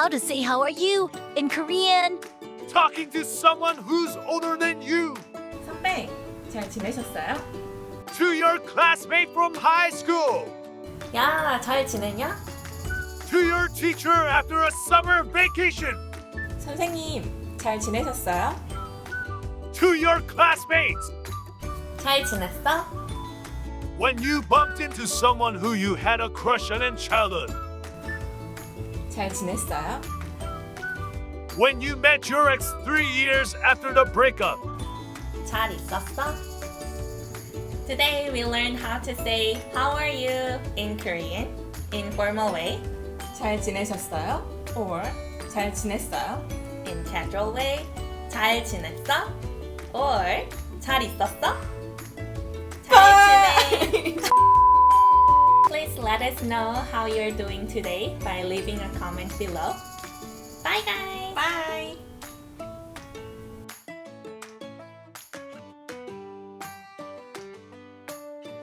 how to say how are you in Korean. Talking to someone who's older than you. 선배, 잘 지내셨어요? To your classmate from high school. 야, 잘 지내냐? To your teacher after a summer vacation. 선생님, 잘 지내셨어요? To your classmates. 잘 지냈어? When you bumped into someone who you had a crush on in childhood. 잘 지냈어요? When you met your ex 3 years after the breakup. 잘 있었어? Today we learned how to say how are you in Korean, informal way. 잘 지내셨어요? Or 잘 지냈어요? In casual way. 잘 지냈어? Or 잘 있었어? 잘 지내. Please let us know how you're doing today by leaving a comment below. Bye guys!